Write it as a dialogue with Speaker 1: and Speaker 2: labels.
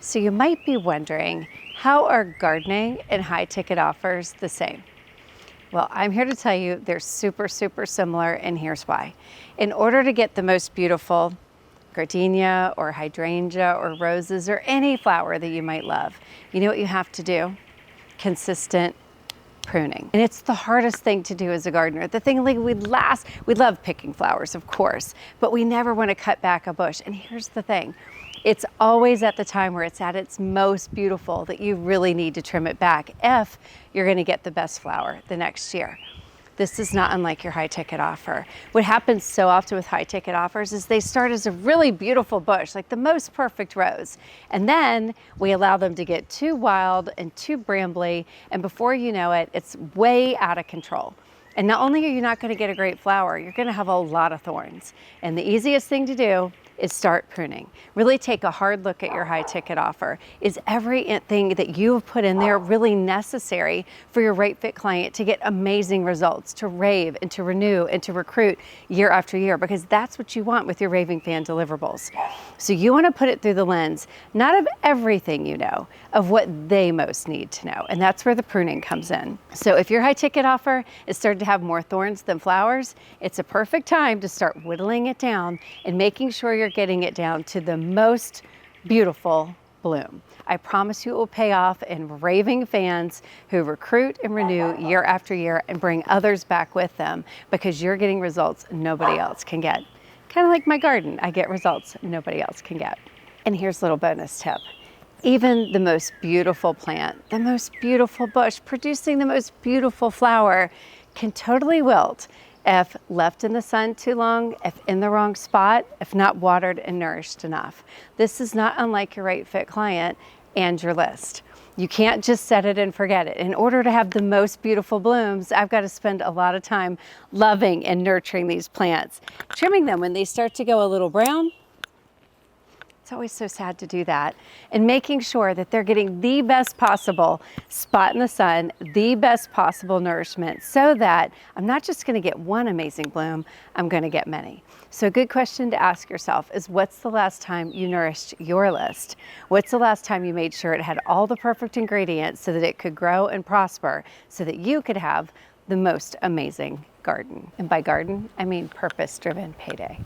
Speaker 1: So you might be wondering, how are gardening and high ticket offers the same? Well, I'm here to tell you they're super similar, and here's why. In order to get the most beautiful gardenia or hydrangea or roses or any flower that you might love, you know what you have to do? Consistent pruning. And it's the hardest thing to do as a gardener. The thing like we love picking flowers, of course, but we never want to cut back a bush. And here's the thing. It's always at the time where it's at its most beautiful that you really need to trim it back if you're going to get the best flower the next year. This is not unlike your high ticket offer. What happens so often with high ticket offers is they start as a really beautiful bush, like the most perfect rose. And then we allow them to get too wild and too brambly. And before you know it, it's way out of control. And not only are you not going to get a great flower, you're going to have a lot of thorns. And the easiest thing to do is start pruning. Really take a hard look at your high ticket offer. Is everything that you have put in there really necessary for your right fit client to get amazing results, to rave and to renew and to recruit year after year? Because that's what you want with your raving fan deliverables. So you want to put it through the lens, not of everything you know, of what they most need to know. And that's where the pruning comes in. So if your high ticket offer is starting to have more thorns than flowers, it's a perfect time to start whittling it down and making sure you're getting it down to the most beautiful bloom. I promise you it will pay off in raving fans who recruit and renew year after year and bring others back with them, because you're getting results nobody else can get. Kind of like my garden, I get results nobody else can get. And here's a little bonus tip. Even the most beautiful plant, the most beautiful bush, producing the most beautiful flower can totally wilt if left in the sun too long, if in the wrong spot, if not watered and nourished enough. This is not unlike your right fit client and your list. You can't just set it and forget it. In order to have the most beautiful blooms, I've got to spend a lot of time loving and nurturing these plants, trimming them when they start to go a little brown. It's always so sad to do that. And making sure that they're getting the best possible spot in the sun, the best possible nourishment, so that I'm not just going to get one amazing bloom, I'm going to get many. So a good question to ask yourself is, what's the last time you nourished your list? What's the last time you made sure it had all the perfect ingredients so that it could grow and prosper, so that you could have the most amazing garden? And by garden, I mean purpose-driven payday.